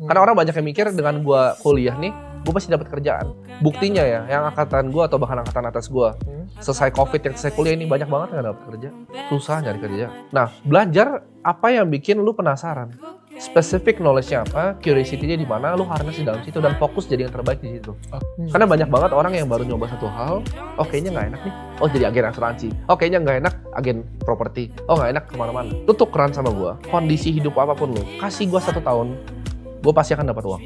Karena orang banyak yang mikir dengan gue kuliah nih, gue pasti dapat kerjaan. Buktinya ya, yang angkatan gue atau bahkan angkatan atas gue, selesai COVID yang selesai kuliah ini banyak banget yang dapat kerja. Susah nyari kerja. Nah, belajar apa yang bikin lu penasaran. Specific knowledge-nya apa, curiosity-nya di mana, lu harness di dalam situ dan fokus jadi yang terbaik di situ. Karena banyak banget orang yang baru nyoba satu hal, oh kayaknya nggak enak nih, oh jadi agen asuransi, oh kayaknya nggak enak agen properti, oh nggak enak kemana-mana. Lu tukeran sama gue, kondisi hidup apapun lu, kasih gue 1 tahun, gue pasti akan dapat uang.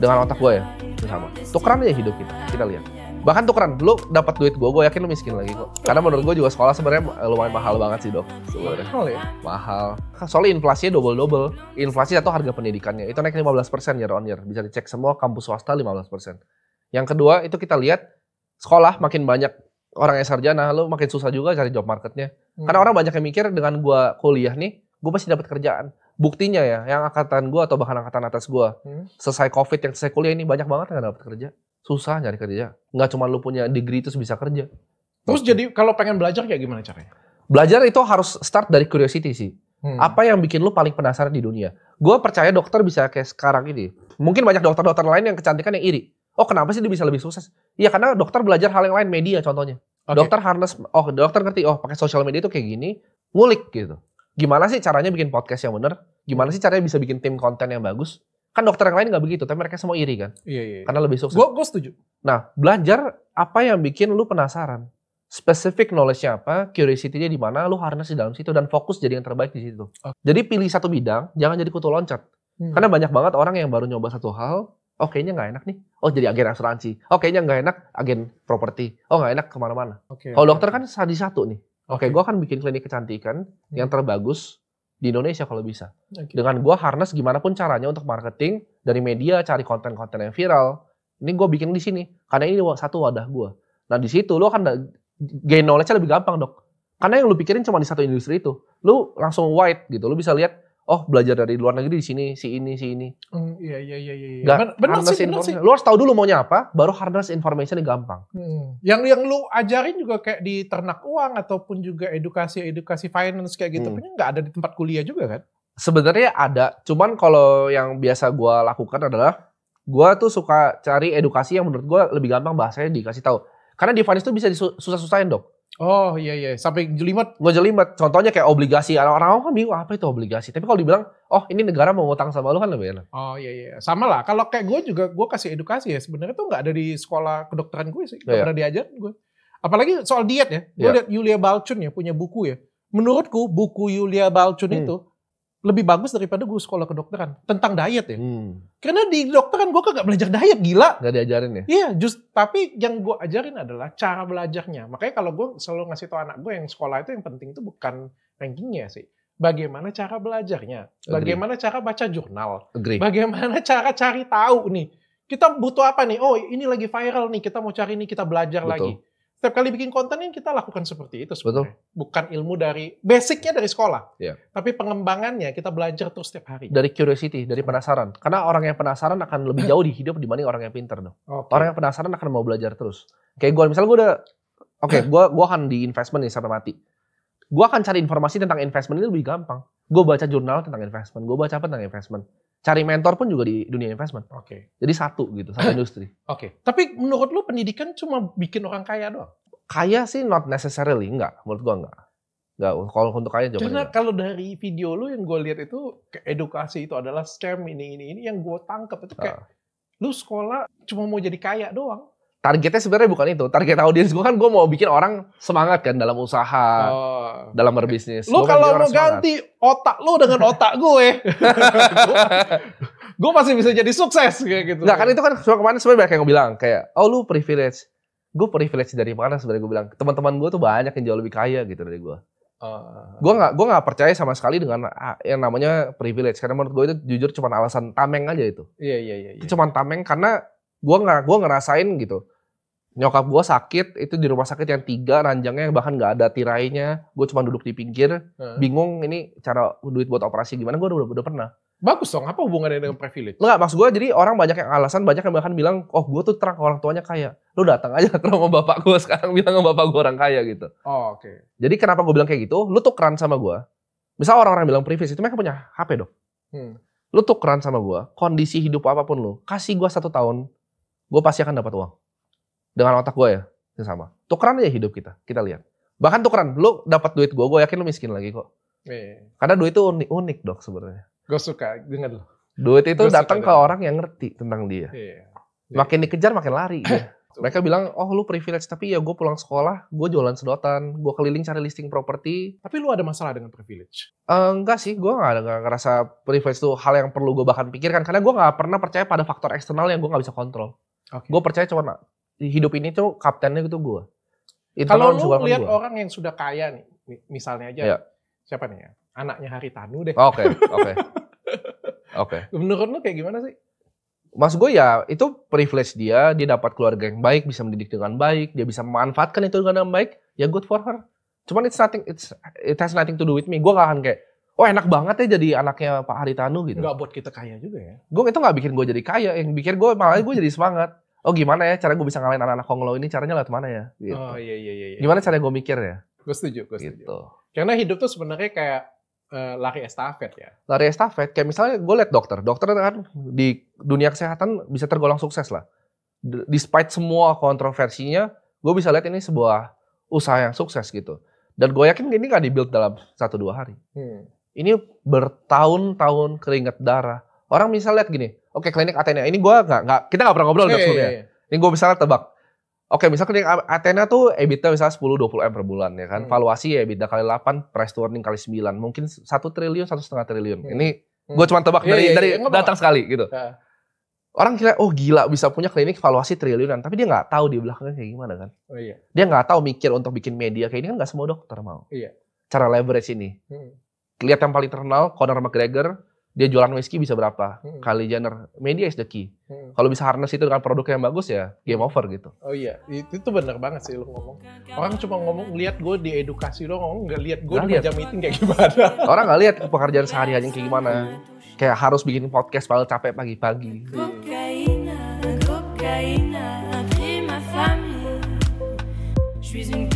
Dengan otak gue ya, itu sama. Tukeran aja hidup kita lihat. Bahkan tukeran, lu dapat duit gue yakin lu miskin lagi kok. Karena menurut gue juga sekolah sebenarnya lumayan mahal banget sih dok. Mahal ya? Mahal. Soalnya inflasinya double. Inflasi atau harga pendidikannya itu naik 15% year on year. Bisa dicek semua kampus swasta 15%. Yang kedua itu kita lihat sekolah makin banyak orang yang sarjana, lu makin susah juga cari job marketnya. Karena orang banyak yang mikir dengan gue kuliah nih, gue pasti dapat kerjaan. Buktinya ya, yang angkatan gue atau bahkan angkatan atas gue, selesai COVID yang selesai kuliah ini banyak banget yang dapat kerja. Susah nyari kerja. Nggak cuma lu punya degree terus bisa kerja. Terus jadi kalau pengen belajar kayak gimana caranya? Belajar itu harus start dari curiosity sih. Apa yang bikin lu paling penasaran di dunia? Gue percaya dokter bisa kayak sekarang ini. Mungkin banyak dokter-dokter lain yang kecantikan yang iri. Oh kenapa sih dia bisa lebih sukses? Iya karena dokter belajar hal yang lain, media contohnya. Dokter harness, dokter ngerti, pakai sosial media itu kayak gini, ngulik gitu. Gimana sih caranya bikin podcast yang bener? Gimana sih caranya bisa bikin tim konten yang bagus? Kan dokter yang lain nggak begitu, tapi mereka semua iri kan? Iya. Karena lebih sukses. Gue setuju. Nah, belajar apa yang bikin lu penasaran. Specific knowledge-nya apa, curiosity-nya di mana, lu harness di dalam situ dan fokus jadi yang terbaik di situ. Jadi pilih satu bidang, jangan jadi kutu loncat. Karena banyak banget orang yang baru nyoba satu hal, oh kayaknya nggak enak nih, oh jadi agen asuransi, oh kayaknya nggak enak agen properti, oh nggak enak kemana-mana. Kalau dokter kan di satu nih. Oke, gue akan bikin klinik kecantikan yang terbagus di Indonesia kalau bisa. Dengan gue harness gimana pun caranya untuk marketing dari media, cari konten-konten yang viral. Ini gue bikin di sini karena ini satu wadah gue. Nah di situ lo akan gain knowledge-nya lebih gampang dok. Karena yang lo pikirin cuma di satu industri itu, lo langsung wide gitu. Lo bisa lihat, oh belajar dari luar negeri di sini, si ini. Iya. Benar sih. Lo harus tahu dulu maunya apa, baru harness information yang gampang. Yang lu ajarin juga kayak di ternak uang ataupun juga edukasi finance kayak gitu, nggak ada di tempat kuliah juga kan? Sebenarnya ada, cuman kalau yang biasa gue lakukan adalah gue tuh suka cari edukasi yang menurut gue lebih gampang bahasanya dikasih tahu. Karena di finance tuh bisa disusah-susahin dok. Oh iya, sampai jelimet. Gue jelimet, contohnya kayak obligasi. Orang-orang kan bingung apa itu obligasi. Tapi kalau dibilang, oh ini negara mau ngutang sama lu kan lebih enak. Oh iya, sama lah. Kalau kayak gue juga, gue kasih edukasi ya. Sebenarnya tuh nggak ada di sekolah kedokteran gue sih. Nggak pernah diajarin gue. Apalagi soal diet ya. Gue liat Yulia Balchun ya, punya buku ya. Menurutku buku Yulia Balchun itu lebih bagus daripada gue sekolah kedokteran tentang diet ya. Karena di kedokteran gue kan gak belajar diet, gila. Gak diajarin ya? Iya, tapi yang gue ajarin adalah cara belajarnya. Makanya kalau gue selalu ngasih tau anak gue yang sekolah itu yang penting itu bukan rankingnya sih. Bagaimana cara belajarnya, bagaimana cara baca jurnal, bagaimana cara cari tahu nih. Kita butuh apa nih? Oh ini lagi viral nih, kita mau cari nih, kita belajar lagi. Setiap kali bikin konten ini kita lakukan seperti itu sebenarnya. Bukan ilmu dari, basicnya dari sekolah. Tapi pengembangannya kita belajar terus setiap hari. Dari curiosity, dari penasaran. Karena orang yang penasaran akan lebih jauh di hidup dibanding orang yang pintar dong. Orang yang penasaran akan mau belajar terus. Kayak gue, misalnya gue udah, gue akan di investment nih sampai mati. Gue akan cari informasi tentang investment ini lebih gampang. Gue baca jurnal tentang investment, gue baca apa tentang investment. Cari mentor pun juga di dunia investment. Jadi satu industri. Tapi menurut lu pendidikan cuma bikin orang kaya doang? Kaya sih not necessarily, enggak. Menurut gua enggak. Kalau untuk kaya jawabannya. Karena kalau dari video lu yang gue lihat itu edukasi itu adalah scam ini yang gue tangkap itu kayak lu sekolah cuma mau jadi kaya doang. Targetnya sebenarnya bukan itu. Target audiens gue kan gue mau bikin orang semangat kan dalam usaha, dalam berbisnis. Lu kalau mau ganti otak lu dengan otak gue, gue masih bisa jadi sukses kayak gitu. Nggak kan itu kan kemarin sebenarnya banyak yang bilang kayak, oh lu privilege. Gue privilege dari mana sebenarnya gue bilang. Teman-teman gue tuh banyak yang jauh lebih kaya gitu dari gue. Gue nggak percaya sama sekali dengan yang namanya privilege. Karena menurut gue itu jujur cuma alasan tameng aja itu. Iya. Itu cuma tameng karena gue ngerasain gitu. Nyokap gue sakit, itu di rumah sakit yang 3 ranjangnya bahkan nggak ada tirainya. Gue cuma duduk di pinggir, bingung ini cara duit buat operasi gimana, gue udah pernah. Bagus dong, apa hubungannya dengan privilege? Enggak, maksud gue jadi orang banyak yang alasan, banyak yang bahkan bilang, oh gue tuh terang orang tuanya kaya. Lu datang aja ke rumah bapak gue sekarang bilang sama bapak gue orang kaya gitu. Jadi kenapa gue bilang kayak gitu, lu tuh keran sama gue. Misal orang-orang bilang privilege, itu mereka punya HP dong. Lu tukeran sama gue, kondisi hidup apapun lu, kasih gue 1 tahun, gue pasti akan dapat uang. Dengan otak gue ya, yang sama. Tukeran aja hidup kita lihat. Bahkan tukeran, lu dapat duit gue yakin lu miskin lagi kok. Karena duit itu unik dok sebenarnya. Gue suka denger lo. Duit itu datang ke orang yang ngerti tentang dia. Makin dikejar makin lari. Mereka bilang, oh lu privilege, tapi ya gue pulang sekolah, gue jualan sedotan, gue keliling cari listing properti. Tapi lu ada masalah dengan privilege? Enggak sih, gue gak ngerasa privilege itu hal yang perlu gue bahkan pikirkan. Karena gue gak pernah percaya pada faktor eksternal yang gue gak bisa kontrol. Gue percaya cuma hidup ini tuh kaptennya gitu gue. Kalau lu lihat orang yang sudah kaya nih, misalnya aja, siapa nih ya? Anaknya Haritanu deh. Oke. Menurut lu kayak gimana sih? Maksud gue ya, itu privilege dia dapat keluarga yang baik, bisa mendidik dengan baik, dia bisa memanfaatkan itu dengan baik, ya good for her. Cuman it has nothing to do with me. Gue gak akan kayak, oh enak banget ya jadi anaknya Pak Haritanu gitu. Nggak buat kita kaya juga ya. Itu gak bikin gue jadi kaya, yang bikin gue malah gue jadi semangat. Oh gimana ya cara gue bisa ngalahin anak-anak Konglo ini, caranya lewat mana ya? Gitu. Oh iya. Gimana cara gue mikir ya? Gue setuju. Gitu. Karena hidup tuh sebenarnya kayak lari estafet ya. Lari estafet, kayak misalnya gue liat dokter kan di dunia kesehatan bisa tergolong sukses lah. Despite semua kontroversinya, gue bisa lihat ini sebuah usaha yang sukses gitu. Dan gue yakin ini gak dibuild dalam 1-2 hari. Ini bertahun-tahun keringat darah. Orang bisa lihat gini, oke klinik Athena, ini gue kita gak pernah ngobrol dok sebelumnya. Ini gue bisa tebak. Oke, misalnya klinik Athena tuh EBITDA misalnya 10-20 M per bulan ya kan. Valuasi ya EBITDA kali 8, price to earning kali 9. Mungkin 1 triliun, 1,5 triliun. Ini gue cuma tebak dari datang sekali gitu. Orang kira, oh gila bisa punya klinik valuasi triliunan. Tapi dia nggak tahu di belakangnya kayak gimana kan. Dia nggak tahu mikir untuk bikin media kayak ini kan nggak semua dokter mau. Cara leverage ini. Lihat yang paling terkenal, Conor McGregor. Dia jualan whisky bisa berapa? Kylie Jenner. Media is the key. Kalau bisa harness itu dengan produk yang bagus ya game over gitu. Oh iya, itu benar banget sih lu ngomong. Orang cuma ngomong lihat gue di edukasi doang, nggak lihat gue di meja meeting kayak gimana. Orang nggak lihat pekerjaan sehari-harinya kayak gimana. Kayak harus bikin podcast padahal capek pagi-pagi. Kokaina, kokaina, ma famille. Je suis une